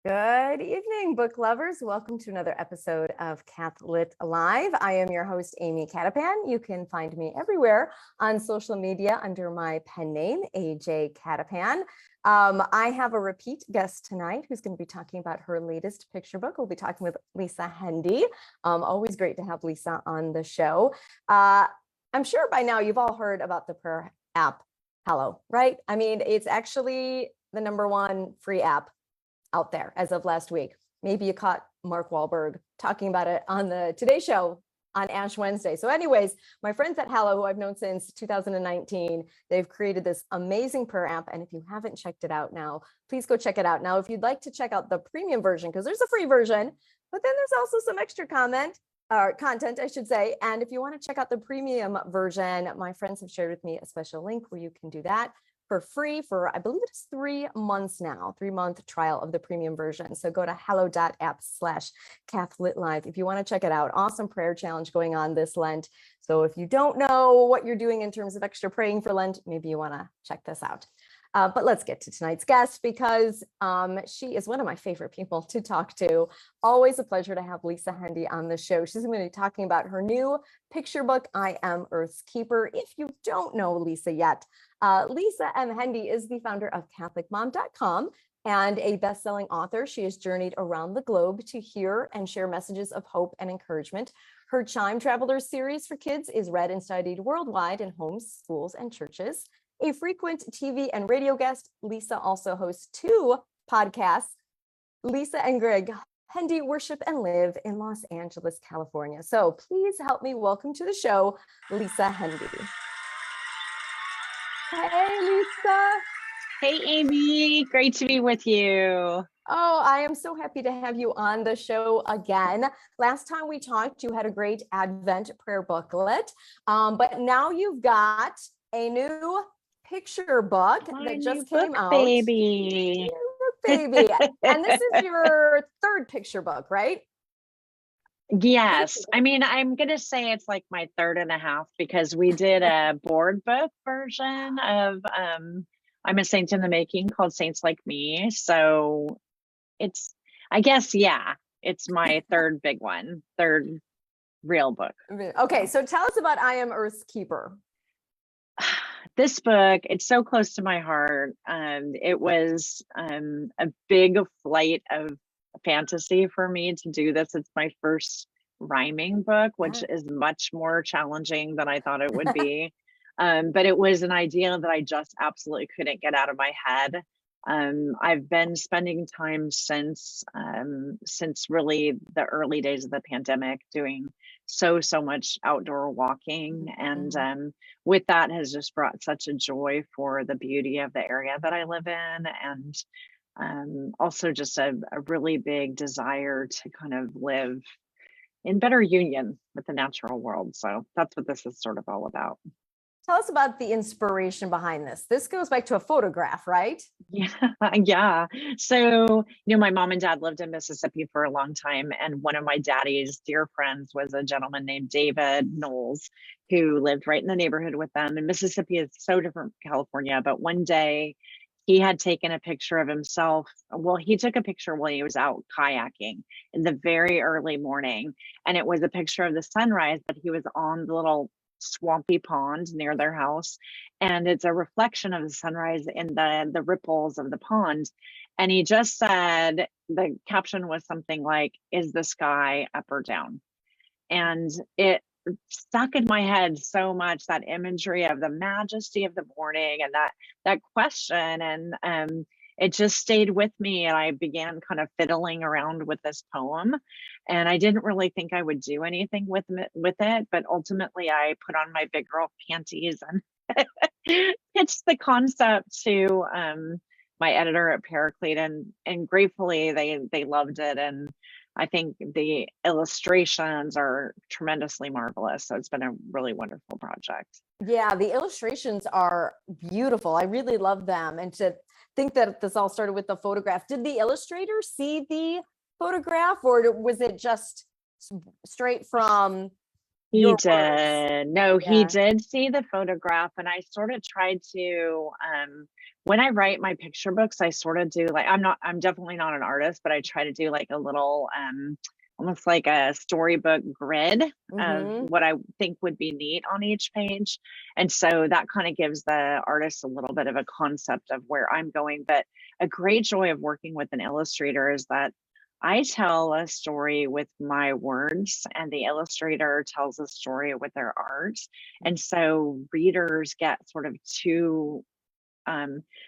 Good evening, book lovers. Welcome to another episode of Cath-Lit Live. I am your host, Amy Cattapan. You can find me everywhere on social media under my pen name, AJ Cattapan. I have a repeat guest tonight who's going to be talking about her latest picture book. We'll be talking with Lisa Hendey. Always great to have Lisa on the show. I'm sure by now you've all heard about the prayer app, Hello, right? I mean, it's actually the #1 free app out there as of last week. Maybe you caught Mark Wahlberg talking about it on the Today Show on Ash Wednesday. So anyways, my friends at Hello, who I've known since 2019, they've created this amazing prayer app. And if you haven't checked it out now, please go check it out. Now, if you'd like to check out the premium version, because there's a free version, but then there's also some extra content, I should say. And if you want to check out the premium version, my friends have shared with me a special link where you can do that for free for, I believe it is 3 months now, 3-month trial of the premium version. So go to hello.app/CathLitLive if you want to check it out. Awesome prayer challenge going on this Lent. So if you don't know what you're doing in terms of extra praying for Lent, maybe you want to check this out. But let's get to tonight's guest because she is one of my favorite people to talk to. Always a pleasure to have Lisa Hendey on the show. She's going to be talking about her new picture book, I Am Earth's Keeper. If you don't know Lisa yet, Lisa M. Hendey is the founder of CatholicMom.com and a best-selling author. She has journeyed around the globe to hear and share messages of hope and encouragement. Her Chime Travelers series for kids is read and studied worldwide in homes, schools, and churches. A frequent TV and radio guest, Lisa also hosts 2 podcasts, Lisa and Greg Hendey Worship and Live in Los Angeles, California. So please help me welcome to the show, Lisa Hendey. Hey, Lisa. Hey, Amy. Great to be with you. Oh, I am so happy to have you on the show again. Last time we talked, you had a great Advent prayer booklet, but now you've got a new picture book that just came out. Baby. Baby. And this is your 3rd picture book, right? Yes. I mean, I'm going to say it's like my 3rd and a half because we did a board book version of I'm a Saint in the Making called Saints Like Me. So it's, I guess, yeah, it's my 3rd big one, 3rd real book. Okay. So tell us about I Am Earth's Keeper. This book, it's so close to my heart. It was a big flight of fantasy for me to do this. It's my first rhyming book, which is much more challenging than I thought it would be. But it was an idea that I just absolutely couldn't get out of my head. I've been spending time since really the early days of the pandemic doing so much outdoor walking. And with that has just brought such a joy for the beauty of the area that I live in. And also just a really big desire to kind of live in better union with the natural world. So that's what this is sort of all about. Tell us about the inspiration behind this. This goes back to a photograph, right? Yeah. So, my mom and dad lived in Mississippi for a long time. And one of my daddy's dear friends was a gentleman named David Knowles, who lived right in the neighborhood with them. And Mississippi is so different from California. But one day he had taken a picture of himself. Well, he took a picture while he was out kayaking in the very early morning. And it was a picture of the sunrise, but he was on the little swampy pond near their house, and it's a reflection of the sunrise in the ripples of the pond. And he just said, the caption was something like, "Is the sky up or down?" And it stuck in my head so much, that imagery of the majesty of the morning and that question. And it just stayed with me, and I began kind of fiddling around with this poem. And I didn't really think I would do anything with it, but ultimately I put on my big girl panties and pitched the concept to my editor at Caretakers, and gratefully they loved it. And I think the illustrations are tremendously marvelous. So it's been a really wonderful project. Yeah, the illustrations are beautiful. I really love them. And to think that this all started with the photograph. Did the illustrator see the photograph, or was it just straight from He did. No, he did see the photograph, and I sort of tried to when I write my picture books, I sort of do like, I'm definitely not an artist, but I try to do like a little, almost like a storybook grid of Mm-hmm. what I think would be neat on each page. And so that kind of gives the artist a little bit of a concept of where I'm going. But a great joy of working with an illustrator is that I tell a story with my words, and the illustrator tells a story with their art. And so readers get sort of two,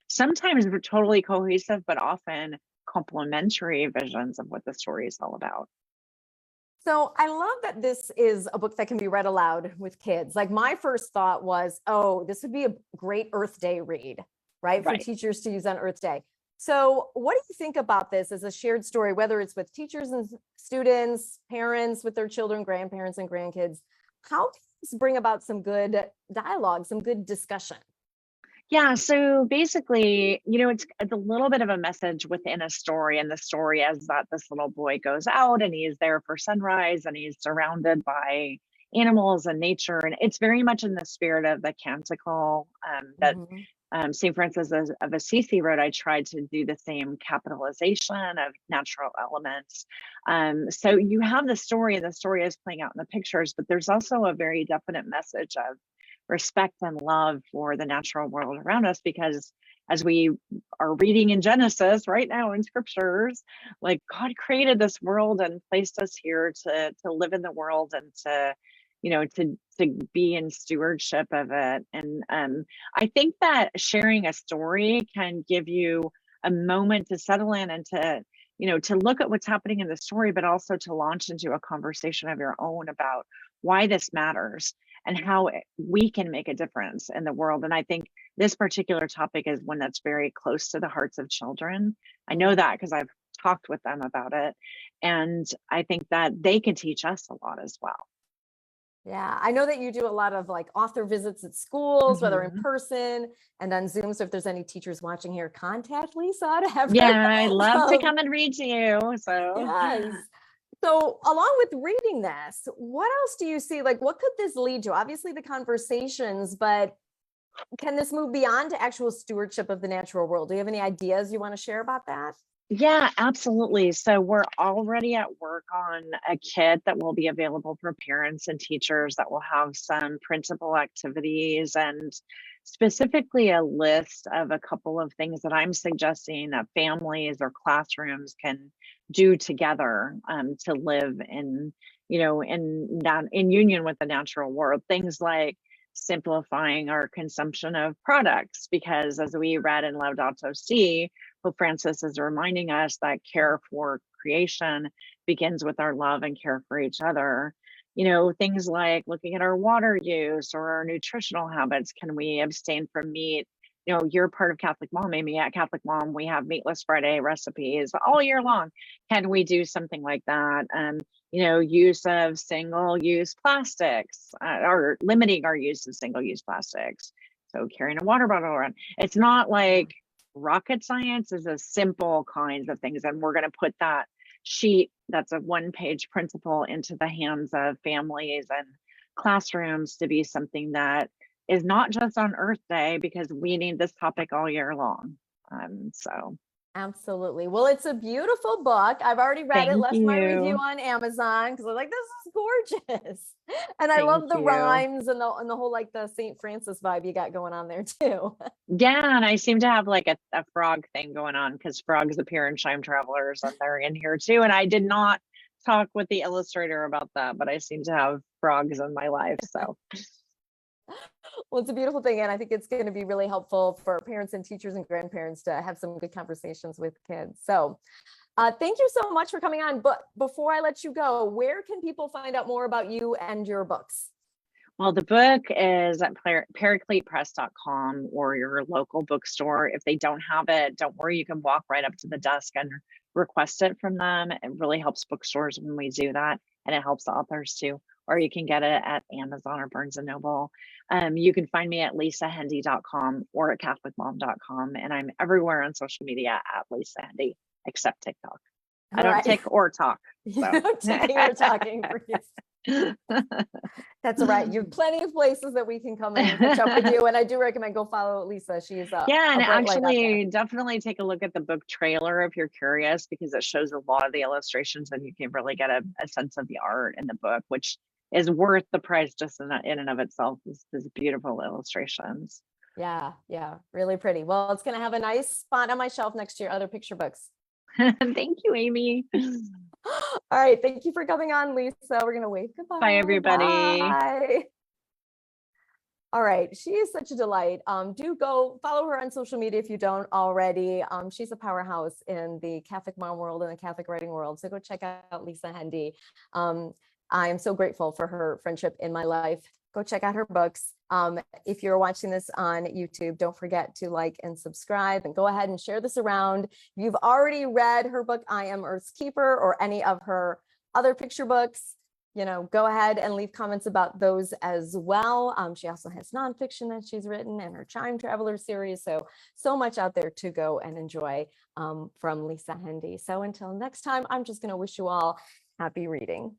sometimes we're totally cohesive, but often complementary visions of what the story is all about. So I love that this is a book that can be read aloud with kids. Like my first thought was, oh, this would be a great Earth Day read, right? For Right. teachers to use on Earth Day. So what do you think about this as a shared story, whether it's with teachers and students, parents with their children, grandparents and grandkids? How can this bring about some good dialogue, some good discussion? Yeah, so basically, it's a little bit of a message within a story, and the story is that this little boy goes out and he is there for sunrise and he's surrounded by animals and nature. And it's very much in the spirit of the Canticle that Mhm. St. Francis of Assisi wrote. I tried to do the same capitalization of natural elements. So you have the story, and the story is playing out in the pictures, but there's also a very definite message of respect and love for the natural world around us, because as we are reading in Genesis right now in scriptures, like God created this world and placed us here to live in the world and to be in stewardship of it. And I think that sharing a story can give you a moment to settle in and to look at what's happening in the story, but also to launch into a conversation of your own about why this matters and how we can make a difference in the world. And I think this particular topic is one that's very close to the hearts of children. I know that because I've talked with them about it. And I think that they can teach us a lot as well. Yeah, I know that you do a lot of like author visits at schools, whether in Mhm. person and on Zoom. So if there's any teachers watching here, contact Lisa to have her. Yeah, I'd love to Um, come and read to you. So yes. So along with reading this, what else do you see? Like, what could this lead to? Obviously, the conversations, but can this move beyond to actual stewardship of the natural world? Do you have any ideas you want to share about that? yeah, absolutely. So we're already at work on a kit that will be available for parents and teachers that will have some printable activities and specifically a list of a couple of things that I'm suggesting that families or classrooms can do together to live in union with the natural world. Things like simplifying our consumption of products, because as we read in Laudato Si, Pope Francis is reminding us that care for creation begins with our love and care for each other. Things like looking at our water use or our nutritional habits. Can we abstain from meat? You're part of Catholic Mom, Amy. At Catholic Mom, we have Meatless Friday recipes all year long. Can we do something like that? Use of single-use plastics, or limiting our use of single-use plastics. So carrying a water bottle around. It's not like rocket science, is a simple kinds of things. And we're going to put that sheet that's a one-page principle into the hands of families and classrooms to be something that is not just on Earth Day, because we need this topic all year long. So Absolutely. Well, it's a beautiful book. I've already read it, thank left my review you. on Amazon because I'm like, this is gorgeous. And I Thank love the you. rhymes and the whole like the St. Francis vibe you got going on there too. Yeah, and I seem to have like a frog thing going on because frogs appear in Time Travelers and they're in here too. And I did not talk with the illustrator about that, but I seem to have frogs in my life. So Well, it's a beautiful thing. And I think it's going to be really helpful for parents and teachers and grandparents to have some good conversations with kids. So thank you so much for coming on. But before I let you go, where can people find out more about you and your books? well, the book is at paracletepress.com or your local bookstore. If they don't have it, don't worry, you can walk right up to the desk and request it from them. It really helps bookstores when we do that, and it helps authors too. Or you can get it at Amazon or Barnes and Noble. You can find me at lisahendey.com or at catholicmom.com, and I'm everywhere on social media at Lisa Hendey, except TikTok. I All don't right. tick or talk. You So know, ticking or talking for you. That's right. You're plenty of places that we can come and catch up with you. And I do recommend go follow Lisa. She's Yeah, a and bright light out there. actually definitely take a look at the book trailer if you're curious, because it shows a lot of the illustrations and you can really get a sense of the art in the book, which is worth the price just in and of itself. These beautiful illustrations. Yeah, yeah, really pretty. Well, it's going to have a nice spot on my shelf next to your other picture books. Thank you, Amy. All right. Thank you for coming on, Lisa. We're going to wave goodbye. Bye, everybody. Bye. All right. She is such a delight. Do go follow her on social media if you don't already. She's a powerhouse in the Catholic mom world and the Catholic writing world. So go check out Lisa Hendey. I am so grateful for her friendship in my life. Go check out her books. If you're watching this on YouTube, don't forget to like and subscribe, and go ahead and share this around. If you've already read her book, I Am Earth's Keeper, or any of her other picture books, go ahead and leave comments about those as well. She also has nonfiction that she's written and her Chime Traveler series. So much out there to go and enjoy from Lisa Hendey. So until next time, I'm just going to wish you all happy reading.